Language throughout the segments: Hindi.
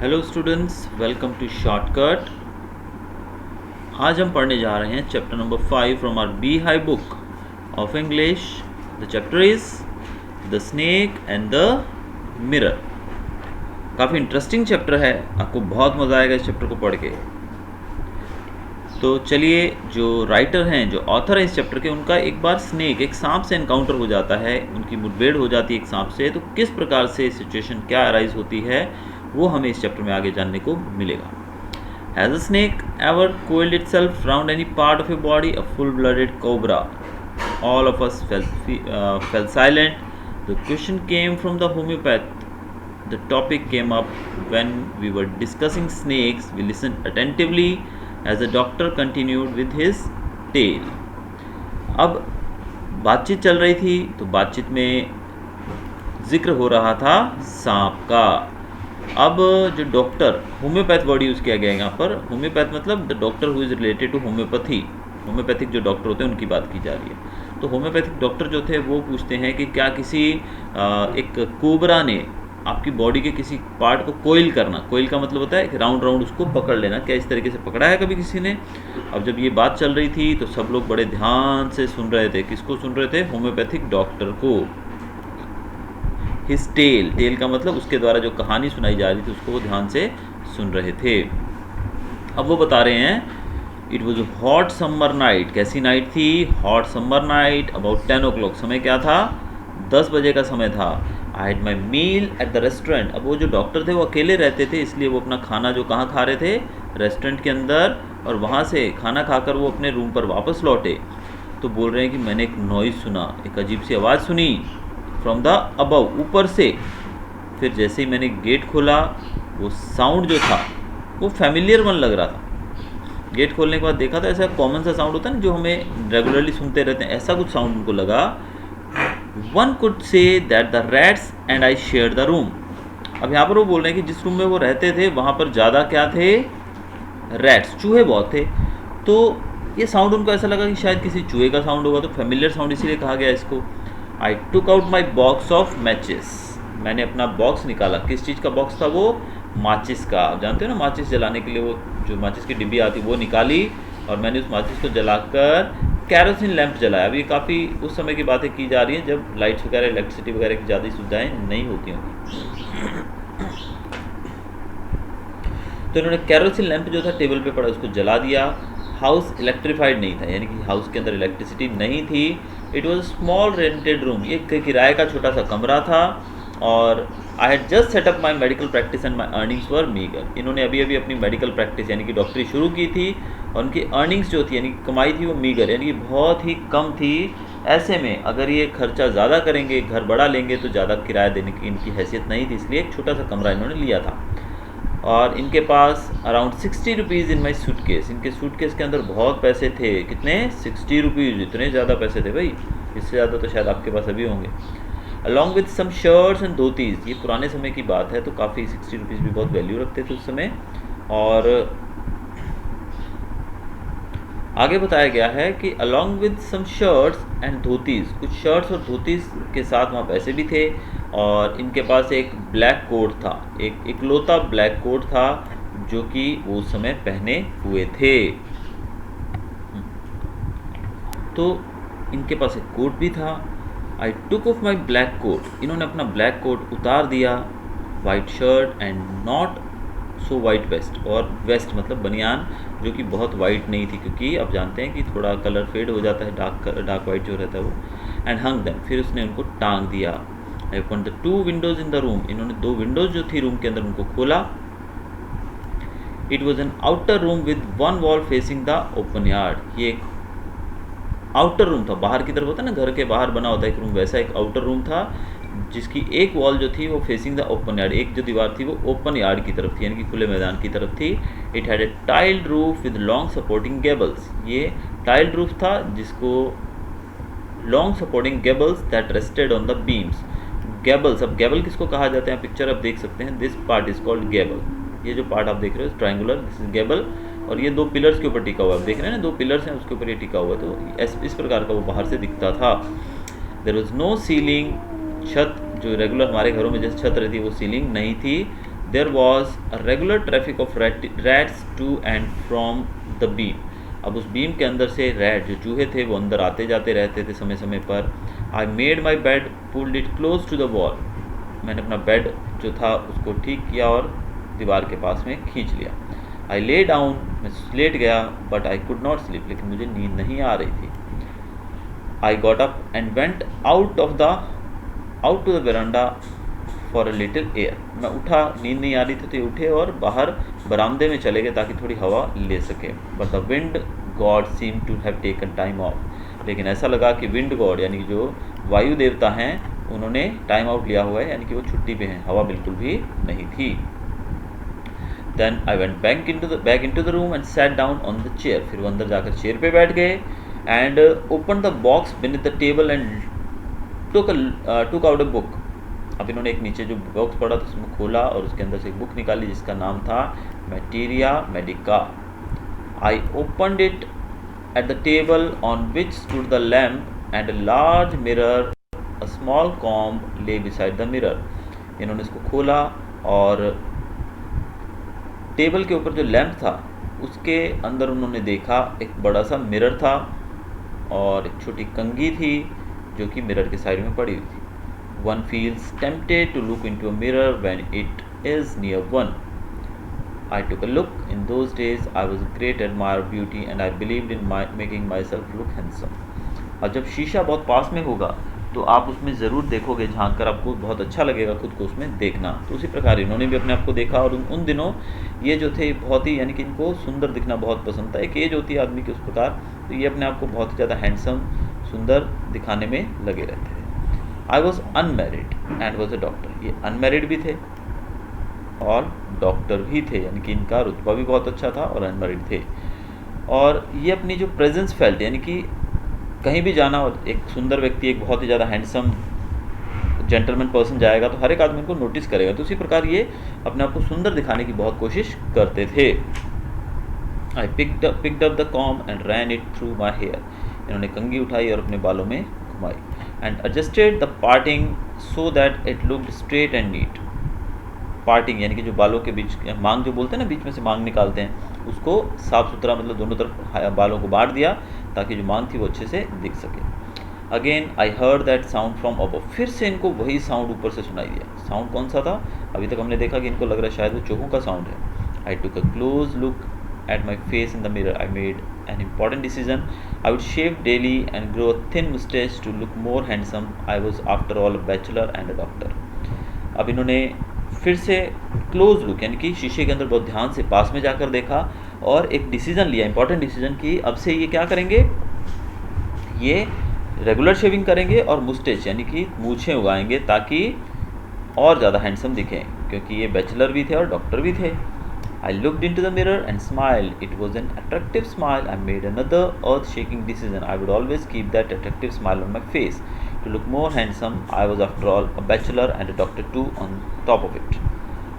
Hello students, welcome to Shortcut. आज हम पढ़ने जा रहे हैं chapter number 5 from our Beehive book of English. The chapter is the snake and the mirror. काफ़ी इंटरेस्टिंग चैप्टर है, आपको बहुत मज़ा आएगा इस चैप्टर को पढ़ के। तो चलिए, जो राइटर हैं, जो ऑथर हैं इस चैप्टर के, उनका एक बार स्नेक, एक सांप से एनकाउंटर हो जाता है, उनकी मुठभेड़ हो जाती है एक सांप से। तो किस प्रकार से सिचुएशन क्या अराइज होती है वो हमें इस चैप्टर में आगे जानने को मिलेगा। Has a snake ever coiled itself round any part of your body? A full-blooded cobra. All of us fell silent. The question came from the homeopath. The topic came up when we were discussing snakes. We listened attentively as the doctor continued with his tale. अब बातचीत चल रही थी, तो बातचीत में जिक्र हो रहा था सांप का। अब जो डॉक्टर, होम्योपैथ वर्ड यूज़ किया गया है यहाँ पर। होम्योपैथ मतलब the doctor who is related to homeopathy. Homeopathic जो डॉक्टर होते हैं उनकी बात की जा रही है। तो होम्योपैथिक डॉक्टर जो थे वो पूछते हैं कि क्या किसी एक कोबरा ने आपकी बॉडी के किसी पार्ट को कोइल करना, कोइल का मतलब होता है कि राउंड राउंड उसको पकड़ लेना, क्या इस तरीके से पकड़ा है कभी किसी ने? अब जब ये बात चल रही थी तो सब लोग बड़े ध्यान से सुन रहे थे। किसको सुन रहे थे? होम्योपैथिक डॉक्टर को। हिज टेल, टेल का मतलब उसके द्वारा जो कहानी सुनाई जा रही थी उसको वो ध्यान से सुन रहे थे। अब वो बता रहे हैं, it was hot summer night. कैसी नाइट थी? Hot summer night, about 10 o'clock। समय क्या था? 10 बजे का समय था। I had my meal at the restaurant. अब वो जो डॉक्टर थे वो अकेले रहते थे, इसलिए वो अपना खाना जो कहाँ खा रहे थे? रेस्टोरेंट के अंदर। और वहाँ से खाना खाकर वो अपने रूम पर वापस लौटे तो बोल रहे हैं कि मैंने एक नॉइज़ सुना, एक अजीब सी आवाज़ सुनी, फ्रॉम द अबव, ऊपर से। फिर जैसे ही मैंने गेट खोला, वो साउंड जो था वो फैमिलियर वन लग रहा था। गेट खोलने के बाद देखा था, ऐसा कॉमन सा साउंड होता है ना जो हमें रेगुलरली सुनते रहते हैं, ऐसा कुछ साउंड उनको लगा। One could say that the rats and I share the room. अब यहाँ पर वो बोल रहे हैं कि जिस रूम में वो रहते थे वहाँ पर ज़्यादा क्या थे? रैट्स, चूहे बहुत थे। तो ये साउंड उनको ऐसा लगा कि शायद किसी चूहे का साउंड होगा, तो फैमिलियर साउंड इसीलिए कहा गया इसको। I took out my box of matches. मैंने अपना बॉक्स निकाला। किस चीज़ का बॉक्स था वो? माचिस का। आप जानते हो ना, माचिस जलाने के लिए वो जो माचिस की डिब्बी आती वो निकाली, और मैंने उस माचिस को जलाकर कैरोसिन लैंप जलाया। अभी काफ़ी उस समय की बातें की जा रही हैं जब लाइट्स वगैरह, इलेक्ट्रिसिटी वगैरह की ज़्यादा सुविधाएँ नहीं होती होंगी। तो इन्होंने कैरोसिन लैंप जो था टेबल पे पड़ा उसको जला दिया। हाउस इलेक्ट्रीफाइड नहीं था, यानी कि हाउस के अंदर इलेक्ट्रिसिटी नहीं थी। It was small rented room, ये किराए का छोटा सा कमरा था। और I had just set up my medical practice and my earnings were meagre. इन्होंने अभी अभी अपनी मेडिकल प्रैक्टिस यानी कि डॉक्टरी शुरू की थी, और उनकी अर्निंग्स जो थी यानी कि कमाई थी वो मीगर यानी कि बहुत ही कम थी। ऐसे में अगर ये खर्चा ज़्यादा करेंगे, घर बड़ा लेंगे, तो ज़्यादा किराया देने की इनकी हैसियत नहीं थी, इसलिए एक छोटा सा कमरा इन्होंने लिया था। और इनके पास around 60 rupees in my suitcase. इनके सूटकेस के अंदर बहुत पैसे थे। कितने? 60 रुपीज़। इतने ज़्यादा पैसे थे भाई, इससे ज़्यादा तो शायद आपके पास अभी होंगे। Along with some shirts and dhotis. ये पुराने समय की बात है, तो काफ़ी 60 रुपीज़ भी बहुत वैल्यू रखते थे उस समय। और आगे बताया गया है कि along with some shirts and dhotis, कुछ शर्ट्स और धोतीज़ के साथ वहाँ पैसे भी थे। और इनके पास एक ब्लैक कोट था, एक इकलौता ब्लैक कोट था जो कि वो उस समय पहने हुए थे। तो इनके पास एक कोट भी था। I took off my black coat. इन्होंने अपना ब्लैक कोट उतार दिया। White shirt and not so white vest, और वेस्ट मतलब बनियान जो कि बहुत वाइट नहीं थी, क्योंकि आप जानते हैं कि थोड़ा कलर फेड हो जाता है, डार्क वाइट जो रहता है वो। एंड हंग देम, फिर उसने उनको टांग दिया। I open the 2 Windows in the room. इन्होंने 2 विंडोज़ जो थी रूम के अंदर उनको खोला। It was an outer room with 1 wall facing the open yard. ये एक आउटर रूम था, बाहर की तरफ होता है ना, घर के बाहर बना होता है एक रूम, वैसा एक आउटर रूम था जिसकी एक वॉल जो थी वो फेसिंग द ओपन यार्ड। एक जो दीवार थी वो ओपन यार्ड की तरफ थी, यानी कि खुले मैदान की तरफ थी। It had a tiled roof with long supporting Gables. ये टाइल्ड रूफ था जिसको long supporting Gables that rested on the beams. Gables, अब गेबल किसको कहा जाता है? पिक्चर आप देख सकते हैं, this part is called Gable. ये जो पार्ट आप देख रहे हो ट्रायंगुलर, दिस इज गेबल। और ये 2 पिलर्स के ऊपर टिका हुआ है, आप देख रहे हैं ना, 2 पिलर्स हैं उसके ऊपर ये टिका हुआ है। तो इस प्रकार का वो बाहर से दिखता था। देयर वाज नो सीलिंग, छत जो रेगुलर हमारे घरों में जैसे छत रहती है वो सीलिंग नहीं थी। There was a regular traffic of rats to and from the beam. अब उस बीम के अंदर से रैट जो चूहे थे वो अंदर आते जाते रहते थे समय समय पर। I made my bed, pulled it close to the wall. मैंने अपना बेड जो था उसको ठीक किया और दीवार के पास में खींच लिया। आई ले डाउन, मैं लेट गया, but I could not sleep, लेकिन मुझे नींद नहीं आ रही थी। I got up and went out to the veranda for a little air. मैं उठा, नींद नहीं आ रही थी तो उठे और बाहर बरामदे में चले गए ताकि थोड़ी हवा ले सके। But the wind god seem to have taken time off. लेकिन ऐसा लगा कि विंड गॉड यानी कि जो वायु देवता हैं उन्होंने टाइम आउट लिया हुआ है, यानी कि वो छुट्टी पे हैं, हवा बिल्कुल भी नहीं थी। Then I went back into the room and sat down on the chair. फिर वो अंदर जाकर चेयर पे बैठ गए and open the box beneath the table and took out a book. अब इन्होंने एक नीचे जो बॉक्स पड़ा था उसमें खोला और उसके अंदर से एक बुक निकाली जिसका नाम था materia medica. I opened it at the table on which stood the lamp and a large mirror, a small comb lay beside the mirror. इन्होंने इसको खोला और टेबल के ऊपर जो लैम्प था उसके अंदर उन्होंने देखा एक बड़ा सा मिरर था और एक छोटी कंघी थी जो कि मिरर के साइड में पड़ी हुई थी। One feels tempted to look into a mirror when it is near one. I took a look. In those days, I was a great admirer of beauty and I believed in making myself look handsome. और जब शीशा बहुत पास में होगा तो आप उसमें ज़रूर देखोगे, झांक कर आपको बहुत अच्छा लगेगा खुद को उसमें देखना। तो उसी प्रकार इन्होंने भी अपने आप को देखा और उन दिनों ये जो थे बहुत ही, यानी कि इनको सुंदर दिखना बहुत पसंद था। एक एज होती है आदमी की उस प्रकार, तो ये अपने आप को बहुत ही ज़्यादा हैंडसम, सुंदर दिखाने में लगे रहते थे। I was unmarried and was a doctor. ये अनमेरिड भी थे और डॉक्टर भी थे, यानी कि इनका रुतबा भी बहुत अच्छा था और अनमेरिड थे। और ये अपनी जो प्रेजेंस फैलते, यानी कि कहीं भी जाना और एक सुंदर व्यक्ति, एक बहुत ही ज़्यादा हैंडसम जेंटलमैन पर्सन जाएगा तो हर एक आदमी उनको नोटिस करेगा। तो उसी प्रकार ये अपने आप को सुंदर दिखाने की बहुत कोशिश करते थे। I picked up the comb and ran it through my hair. इन्होंने कंघी उठाई और अपने बालों में घुमाई। And adjusted the parting so that it looked straight and neat. Parting यानी कि जो बालों के बीच मांग जो बोलते हैं ना, बीच में से मांग निकालते हैं, उसको साफ सुथरा, मतलब दोनों तरफ बालों को बांट दिया ताकि जो मांग थी वो अच्छे से दिख सके। Again I heard that sound from above. फिर से इनको वही साउंड ऊपर से सुनाई दिया। साउंड कौन सा था? अभी तक हमने देखा कि इनको लग रहा है शायद वो चूहों का साउंड है। I took a close look at my face in the mirror. I made an important decision. I would shave daily and grow a thin mustache to look more handsome. I was after all a bachelor and a doctor. अब इन्होंने फिर से क्लोज लुक यानी कि शीशे के अंदर बहुत ध्यान से पास में जाकर देखा और एक डिसीजन लिया, इंपॉर्टेंट डिसीजन कि अब से ये क्या करेंगे, ये रेगुलर शेविंग करेंगे और मुस्टेच यानी कि मूछें उगाएंगे ताकि और ज़्यादा हैंडसम दिखें, क्योंकि ये बैचलर भी थे और डॉक्टर भी थे। I looked into the mirror and smiled. It was an attractive smile. I made another earth-shaking decision. I would always keep that attractive smile on my face to look more handsome. I was after all a bachelor and a doctor too on top of it.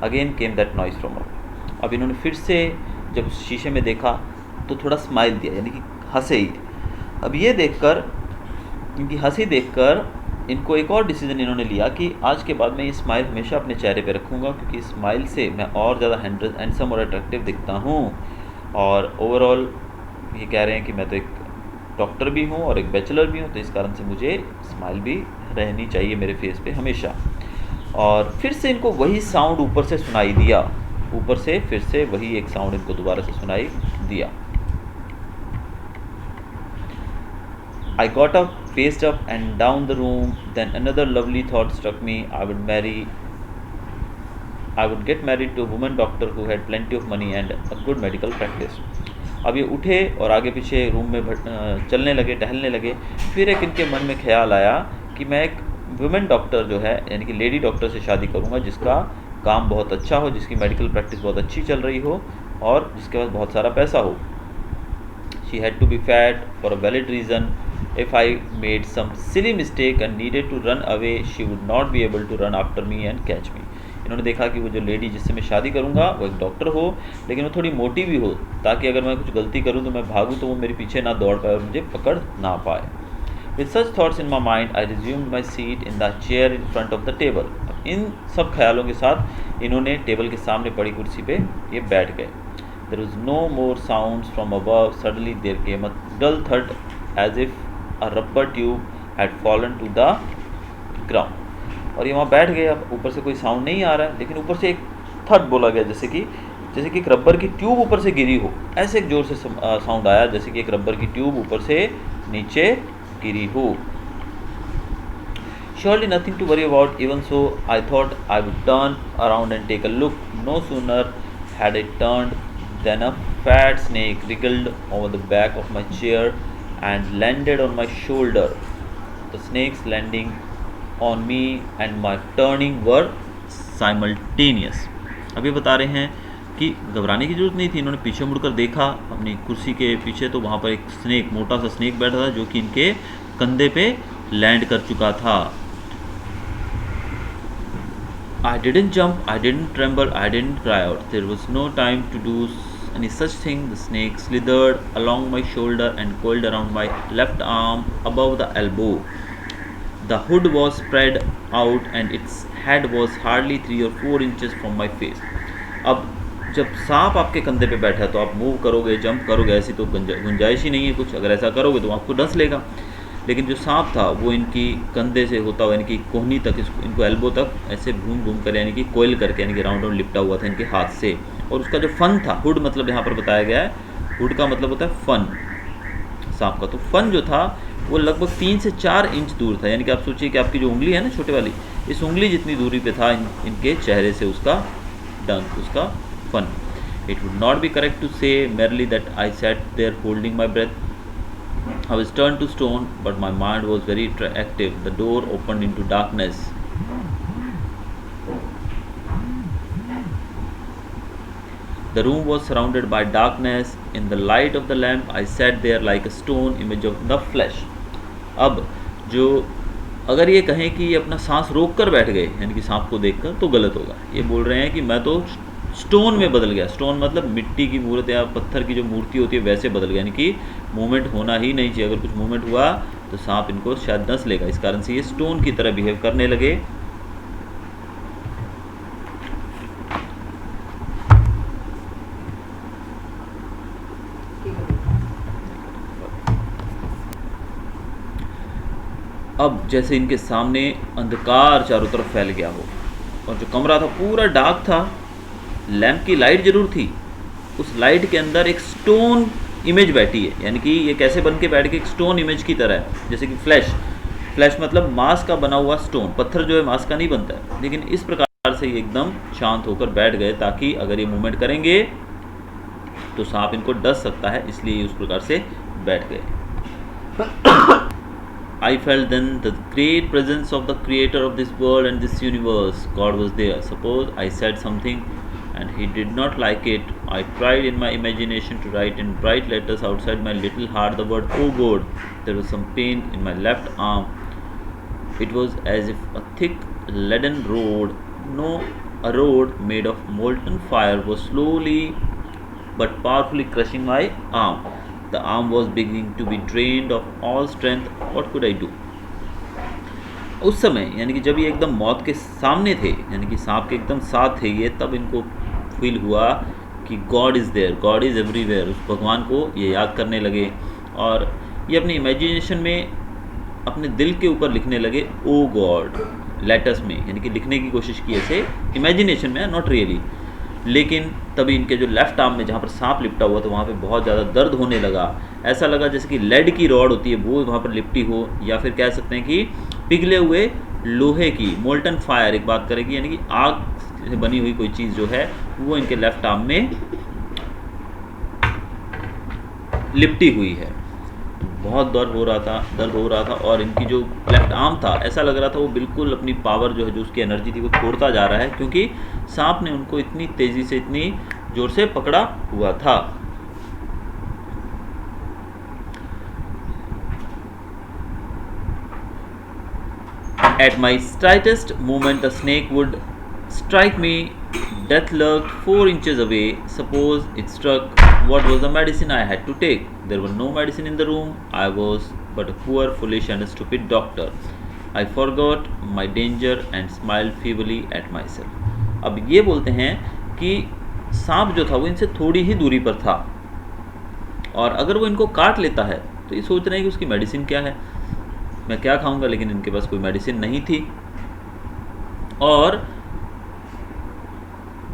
Again came that noise from above. अब इन्होंने फिर से जब शीशे में देखा तो थोड़ा स्माइल दिया, यानी कि हंसे ही। अब ये देखकर, इनकी हंसी देखकर इनको एक और डिसीजन इन्होंने लिया कि आज के बाद मैं ये स्माइल हमेशा अपने चेहरे पे रखूँगा, क्योंकि स्माइल से मैं और ज़्यादा हैंडसम और अट्रैक्टिव दिखता हूँ। और ओवरऑल ये कह रहे हैं कि मैं तो एक डॉक्टर भी हूँ और एक बैचलर भी हूँ, तो इस कारण से मुझे स्माइल भी रहनी चाहिए मेरे फेस पे हमेशा। और फिर से इनको वही साउंड ऊपर से सुनाई दिया, ऊपर से फिर से वही एक साउंड इनको दोबारा से सुनाई दिया। I got up, paced up and down the room. Then another lovely thought struck me. I would get married to a woman doctor who had plenty of money and a good medical practice. अब ये उठे और आगे पीछे रूम में चलने लगे, टहलने लगे। फिर एक इनके मन में ख्याल आया कि मैं एक वुमेन डॉक्टर जो है यानी कि लेडी डॉक्टर से शादी करूँगा जिसका काम बहुत अच्छा हो, जिसकी मेडिकल प्रैक्टिस बहुत अच्छी चल रही हो और जिसके पास बहुत सारा पैसा हो। She had to be fat for a valid reason. If I made some silly mistake and needed to run away, she would not be able to run after me and catch me. इन्होंने देखा कि वो जो लेडी जिससे मैं शादी करूँगा वो एक डॉक्टर हो, लेकिन वो थोड़ी मोटी भी हो, ताकि अगर मैं कुछ गलती करूँ तो मैं भागूँ तो वो मेरे पीछे ना दौड़ पाए और मुझे पकड़ ना पाए। With such thoughts in my mind, I resumed my seat in the chair in front of the table. अब इन सब ख्यालों के साथ इन्होंने टेबल के सामने पड़ी कुर्सी पे ये बैठ गए। There was no more sounds from above, suddenly there came a dull thud as if a rubber tube had fallen to the ground. और ये वहाँ बैठ गए। अब ऊपर से कोई साउंड नहीं आ रहा है, लेकिन ऊपर से एक थड बोला गया, जैसे कि एक रबर की ट्यूब ऊपर से गिरी हो। ऐसे एक जोर से साउंड आया जैसे कि एक रबर की ट्यूब ऊपर से नीचे गिरी हो। Surely nothing to worry about. Even so, I thought I would turn around and take a look. No sooner had I turned than a fat snake wriggled over the back of my chair and landed on my shoulder. The snake's landing on me and my turning were simultaneous. अब ये बता रहे हैं कि घबराने की ज़रूरत नहीं थी। इन्होंने पीछे मुड़कर देखा अपनी कुर्सी के पीछे, तो वहाँ पर एक स्नेक, मोटा सा स्नेक बैठा था जो कि इनके कंधे पे लैंड कर चुका था। I didn't jump, I didn't tremble, I didn't cry out. There was no time to do any such thing. The snake slithered along my shoulder and coiled around my left arm above the elbow. The hood was spread out and its head was hardly 3 or 4 inches from my face. अब जब सांप आपके कंधे पे बैठा है तो आप मूव करोगे, जंप करोगे, ऐसी तो गुंजाइश ही नहीं है कुछ। अगर ऐसा करोगे तो आपको डस लेगा। लेकिन जो सांप था वो इनकी कंधे से होता हुआ इनकी कोहनी तक, इनको एल्बो तक ऐसे घूम घूम कर, यानी कि कोयल करके, यानी कि राउंड राउंड लिपटा हुआ था इनके हाथ से। और उसका जो फन था, हुड मतलब यहाँ पर बताया गया है, हुड का मतलब होता है फन सांप का। तो फन जो था वो लगभग 3 से 4 इंच दूर था। यानी कि आप सोचिए कि आपकी जो उंगली है ना छोटे वाली, इस उंगली जितनी दूरी पे था इनके चेहरे से उसका डंक, उसका फन। It would not be correct to say merely that I sat there holding my breath. I was turned to stone, but my mind was very active. The door opened into darkness. The room was surrounded by darkness. In the light of the lamp, I sat there like a stone image of the flesh. अब जो अगर ये कहें कि ये अपना सांस रोक कर बैठ गए, यानी कि सांप को देखकर, तो गलत होगा। ये बोल रहे हैं कि मैं तो स्टोन में बदल गया। स्टोन मतलब मिट्टी की मूर्त या पत्थर की जो मूर्ति होती है वैसे बदल गया, यानी कि मूवमेंट होना ही नहीं चाहिए। अगर कुछ मूवमेंट हुआ तो सांप इनको शायद डस लेगा। इस कारण से ये स्टोन की तरह बिहेव करने लगे। अब जैसे इनके सामने अंधकार चारों तरफ फैल गया हो और जो कमरा था पूरा डार्क था। लैंप की लाइट जरूर थी, उस लाइट के अंदर एक स्टोन इमेज बैठी है। यानी कि ये कैसे बन के बैठ के, एक स्टोन इमेज की तरह है। जैसे कि फ्लैश मतलब मांस का बना हुआ स्टोन। पत्थर जो है मांस का नहीं बनता है, लेकिन इस प्रकार से ये एकदम शांत होकर बैठ गए ताकि अगर ये मूवमेंट करेंगे तो सांप इनको डस सकता है, इसलिए उस प्रकार से बैठ गए। I felt then the great presence of the creator of this world and this universe. God was there. Suppose I said something and he did not like it. I tried in my imagination to write in bright letters outside my little heart the word "Oh God." There was some pain in my left arm. It was as if a thick leaden road made of molten fire was slowly but powerfully crushing my arm. The arm was beginning to be drained of all strength. What could I do? उस समय यानी कि जब ये एकदम मौत के सामने थे, यानी कि सांप के एकदम साथ थे ये, तब इनको फील हुआ कि God is there, God is everywhere. उस भगवान को ये याद करने लगे और ये अपनी इमेजिनेशन में अपने दिल के ऊपर लिखने लगे ओ गॉड, लेटर्स में, यानी कि लिखने की कोशिश की ऐसे इमेजिनेशन में, नॉट रियली। लेकिन तभी इनके जो लेफ्ट आर्म में जहाँ पर सांप लिपटा हुआ था वहाँ पे बहुत ज़्यादा दर्द होने लगा। ऐसा लगा जैसे कि लेड की रॉड होती है वो वहाँ पर लिपटी हो, या फिर कह सकते हैं कि पिघले हुए लोहे की, मोल्टन फायर एक बात करेगी, यानी कि आग से बनी हुई कोई चीज़ जो है वो इनके लेफ्ट आर्म में लिपटी हुई है। बहुत दर्द हो रहा था और इनकी जो लेफ्ट आर्म था ऐसा लग रहा था वो बिल्कुल अपनी पावर जो है, जो उसकी एनर्जी थी वो छोड़ता जा रहा है, क्योंकि सांप ने उनको इतनी तेज़ी से, इतनी जोर से पकड़ा हुआ था। At my slightest movement the snake would strike me. Death lurked 4 inches away. Suppose it struck, what was the medicine I had to take? There was no medicine in the room. I was but a poor, foolish and a stupid doctor. I forgot my danger and smiled feebly at myself. अब ये बोलते हैं कि सांप जो था वो इनसे थोड़ी ही दूरी पर था और अगर वो इनको काट लेता है तो ये सोच रहे हैं कि उसकी मेडिसिन क्या है, मैं क्या खाऊंगा, लेकिन इनके पास कोई मेडिसिन नहीं थी। और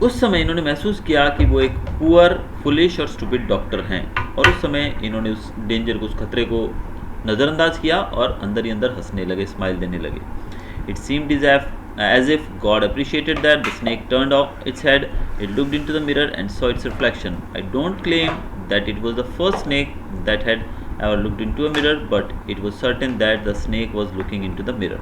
उस समय इन्होंने महसूस किया कि वो एक पुअर, फुलिश और स्टूपिड डॉक्टर हैं, और उस समय इन्होंने उस डेंजर को, उस खतरे को नज़रअंदाज किया और अंदर ही अंदर हंसने लगे, स्माइल देने लगे। It seemed as if God appreciated that. The snake turned off its head, it looked into the mirror and saw its reflection. I don't claim that it was the first snake that had ever looked into a mirror, but it was certain that the snake was looking into the mirror.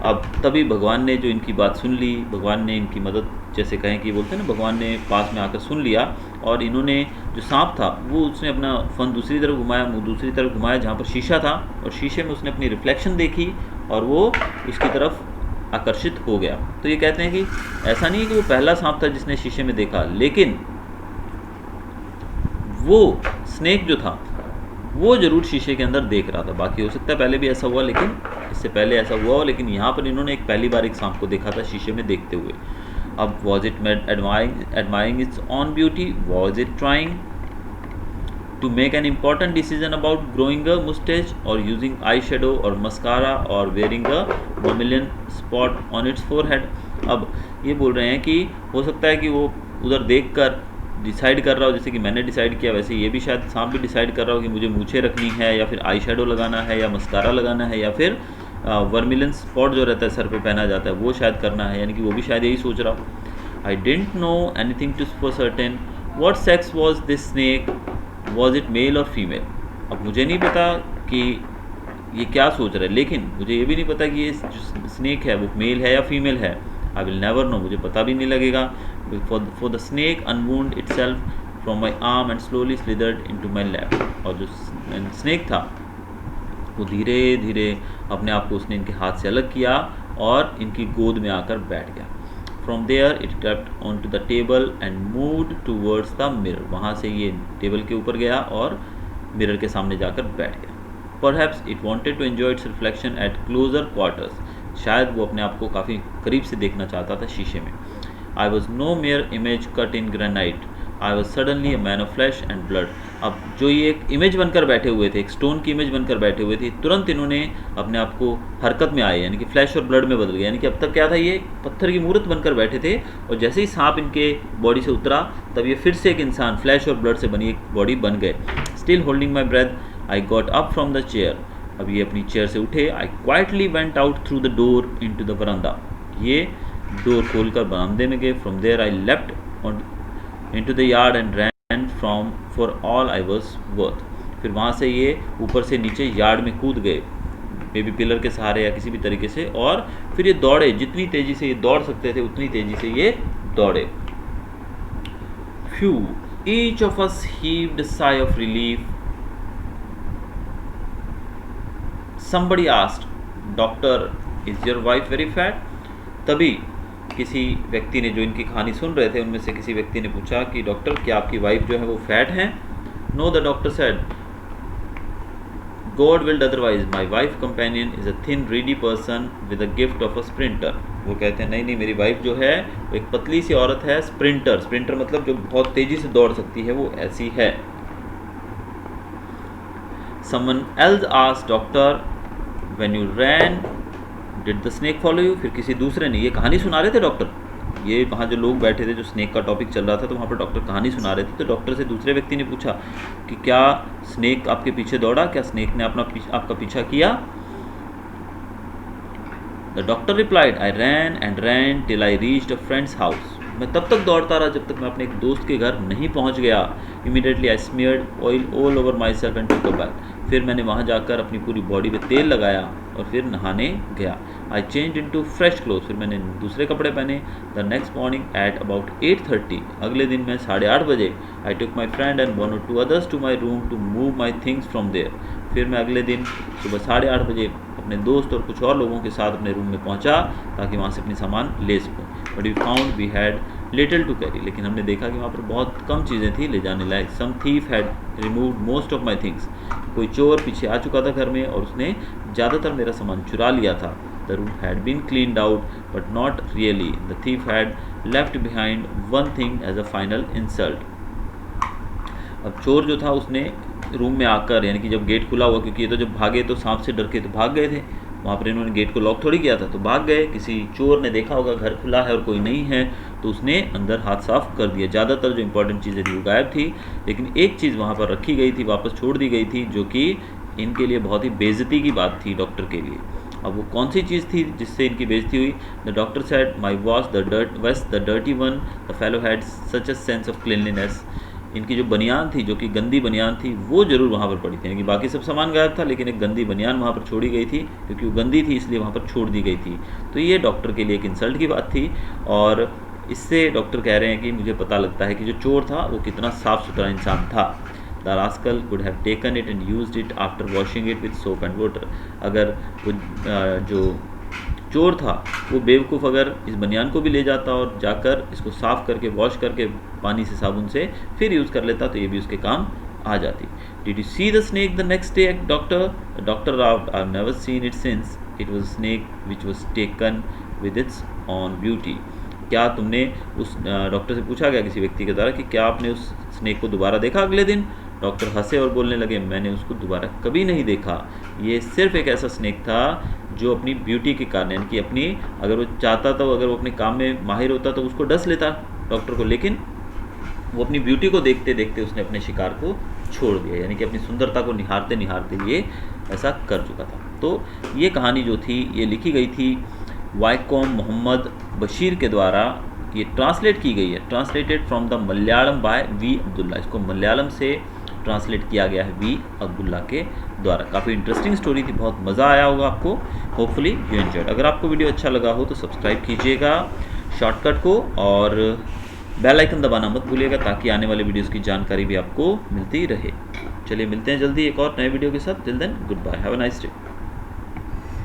अब तभी भगवान ने जो इनकी बात सुन ली, भगवान ने इनकी मदद, जैसे कहें कि बोलते हैं ना, भगवान ने पास में आकर सुन लिया, और इन्होंने, जो सांप था वो उसने अपना फन दूसरी तरफ घुमाया, मुँह दूसरी तरफ घुमाया जहाँ पर शीशा था, और शीशे में उसने अपनी रिफ्लेक्शन देखी और वो उसकी तरफ आकर्षित हो गया। तो ये कहते हैं कि ऐसा नहीं है कि वो पहला सांप था जिसने शीशे में देखा, लेकिन वो स्नेक जो था वो जरूर शीशे के अंदर देख रहा था। बाकी हो सकता है पहले भी ऐसा हुआ, लेकिन इससे पहले ऐसा हुआ हो, लेकिन यहाँ पर इन्होंने एक पहली बार एक सांप को देखा था शीशे में देखते हुए। अब was it admiring it's on beauty, was it trying to make an important decision about growing a mustache or using eyeshadow or mascara or wearing a vermilion spot on its forehead. अब ये बोल रहे हैं कि हो सकता है कि वो उधर देखकर डिसाइड कर रहा हो, जैसे कि मैंने डिसाइड किया, वैसे ये भी शायद सांप भी डिसाइड कर रहा हो कि मुझे मूछें रखनी है, या फिर आई शेडो लगाना है, या मस्कारा लगाना है, या फिर वर्मिलियन स्पॉट जो रहता है सर पे पहना जाता है वो शायद करना है, यानी कि वो भी शायद यही सोच रहा हो। I didn't know anything to for certain, what sex was this snake, was it male or female. अब मुझे नहीं पता कि ये क्या सोच रहा है, लेकिन मुझे ये भी नहीं पता कि ये जो स्नेक है वो मेल है या फीमेल है। आई विल नेवर नो, मुझे पता भी नहीं लगेगा। For the snake unwound itself from my arm and slowly slithered into my lap. और जो स्नेक था वो धीरे धीरे अपने आप को उसने इनके हाथ से अलग किया और इनकी गोद में आकर बैठ गया। From there it crept onto the table and moved towards the mirror. वहाँ से ये टेबल के ऊपर गया और मिरर के सामने जाकर बैठ गया। Perhaps it wanted to enjoy its reflection at closer quarters. शायद वो अपने आप को काफ़ी करीब से देखना चाहता था शीशे में। I was no mere image cut in granite. I was suddenly a man of flesh and blood. अब जो ये एक इमेज बनकर बैठे हुए थे, एक स्टोन की इमेज बनकर बैठे हुए थे, तुरंत इन्होंने अपने आप को हरकत में आए, यानी कि फ्लैश और ब्लड में बदल गए। यानी कि अब तक क्या था, ये पत्थर की मूर्त बनकर बैठे थे, और जैसे ही सांप इनके बॉडी से उतरा तब ये फिर से एक इंसान, फ्लैश और ब्लड से बनी एक बॉडी बन गए। Still holding my breath I got up from the chair. अब ये अपनी चेयर से उठे। I quietly went out through the door into the बरामदा। ये डोर खोलकर बरामदे में गए। From there I left on into the yard and ran from for all I was worth. फिर वहाँ से ये ऊपर से नीचे यार्ड में कूद गए, मे बी पिलर के सहारे या किसी भी तरीके से, और फिर ये दौड़े। जितनी तेज़ी से ये दौड़ सकते थे उतनी तेज़ी से ये दौड़े। Phew! Each of us heaved a sigh of relief. Somebody asked, "Doctor, is your wife very fat?" तभी किसी व्यक्ति ने, जो इनकी कहानी सुन रहे थे उनमें से किसी व्यक्ति ने पूछा कि डॉक्टर, क्या आपकी वाइफ जो है वो फैट है? No, the doctor said, God willed otherwise, my wife companion is a thin reedy person with a gift of a sprinter. वो कहते हैं नहीं, मेरी वाइफ जो है वो एक पतली सी औरत है, स्प्रिंटर। स्प्रिंटर मतलब जो बहुत तेजी से दौड़ सकती है, वो ऐसी है। Someone else asked, doctor, when you ran did the snake follow you? फिर किसी दूसरे ने, ये कहानी सुना रहे थे डॉक्टर, ये वहाँ जो लोग बैठे थे, जो स्नेक का टॉपिक चल रहा था, तो वहाँ पर डॉक्टर कहानी सुना रहे थे, तो डॉक्टर से दूसरे व्यक्ति ने पूछा कि क्या स्नेक आपके पीछे दौड़ा, क्या स्नेक ने आपका पीछा किया? The doctor replied, I ran and ran till I reached a friend's house. मैं तब तक दौड़ता रहा जब तक मैं अपने एक दोस्त के घर नहीं पहुंच गया। Immediately I smeared oil all over myself and took a bath. फिर मैंने वहाँ जाकर अपनी पूरी बॉडी पे तेल लगाया और फिर नहाने गया। I change into fresh cloth. फिर मैंने दूसरे कपड़े पहने। The next morning at about 8:30, अगले दिन मैं 8:30 बजे, I took my friend and 1 or 2 others to my room to move my things from there. फिर मैं अगले दिन सुबह 8:30 बजे अपने दोस्त और कुछ और लोगों के साथ अपने रूम में पहुंचा ताकि वहां से अपनी सामान ले सकूं। But we found we had little to carry, लेकिन हमने देखा कि वहाँ पर बहुत कम चीज़ें थी ले जाने लायक। Some thief had removed most of my things, कोई चोर पीछे आ चुका था घर में और उसने ज़्यादातर मेरा सामान चुरा लिया था। The room had been cleaned out but not really, the thief had left behind one thing as a final insult. अब चोर जो था उसने रूम में आकर, यानी कि जब गेट खुला हुआ, क्योंकि ये तो जब भागे तो सांप से डर के तो भाग गए थे, वहाँ पर इन्होंने गेट को लॉक थोड़ी किया था, तो भाग गए। किसी चोर ने देखा होगा घर खुला है और कोई नहीं है, तो उसने अंदर हाथ साफ कर दिया। ज़्यादातर जो इंपॉर्टेंट चीज़ें थी वो गायब थी, लेकिन एक चीज़ वहाँ पर रखी गई थी, वापस छोड़ दी गई थी, जो कि इनके लिए बहुत ही बेइज्जती की बात थी डॉक्टर के लिए। अब वो कौन सी चीज़ थी जिससे इनकी बेइज्जती हुई? The doctor said my wash the dirty one, the fellow had such a sense of cleanliness. इनकी जो बनियान थी, जो कि गंदी बनियान थी, वो ज़रूर वहाँ पर पड़ी थी, यानी कि बाकी सब सामान गायब था, लेकिन एक गंदी बनियान वहाँ पर छोड़ी गई थी, क्योंकि वो गंदी थी इसलिए वहाँ पर छोड़ दी गई थी। तो ये डॉक्टर के लिए एक इंसल्ट की बात थी, और इससे डॉक्टर कह रहे हैं कि मुझे पता लगता है कि जो चोर था वो कितना साफ़ सुथरा इंसान था। The rascal could have taken it and used it after washing it with soap and water. अगर वो जो चोर था वो बेवकूफ़ अगर इस बनियान को भी ले जाता और जाकर इसको साफ़ करके वॉश करके पानी से साबुन से फिर यूज़ कर लेता, तो ये भी उसके काम आ जाती। Did you see the snake the next day doctor? Doctor Rao, I have never seen it since, it was snake which was taken with its on beauty. क्या तुमने उस डॉक्टर से पूछा गया किसी व्यक्ति के द्वारा कि क्या आपने उस स्नेक को दोबारा देखा अगले दिन? डॉक्टर हंसे और बोलने लगे, मैंने उसको दोबारा कभी नहीं देखा, ये सिर्फ एक ऐसा स्नेक था जो अपनी ब्यूटी के कारण, यानी कि अपनी, अगर वो चाहता था, अगर वो अपने काम में माहिर होता तो उसको डस लेता डॉक्टर को, लेकिन वो अपनी ब्यूटी को देखते देखते उसने अपने शिकार को छोड़ दिया, यानी कि अपनी सुंदरता को निहारते निहारते ये ऐसा कर चुका था। तो ये कहानी जो थी ये लिखी गई थी वाइकोम मोहम्मद बशीर के द्वारा, ये ट्रांसलेट की गई है, translated from the Malayalam by V Abdullah. इसको मलयालम से ट्रांसलेट किया गया है वी अब्दुल्ला के द्वारा। काफ़ी इंटरेस्टिंग स्टोरी थी, बहुत मज़ा आया होगा आपको। Hopefully you enjoyed. अगर आपको वीडियो अच्छा लगा हो तो सब्सक्राइब कीजिएगा शॉर्टकट को, और बेल आइकन दबाना मत भूलिएगा, ताकि आने वाले वीडियोस की जानकारी भी आपको मिलती रहे। चलिए मिलते हैं जल्दी एक और नए वीडियो के साथ। Till then good bye, have a nice day.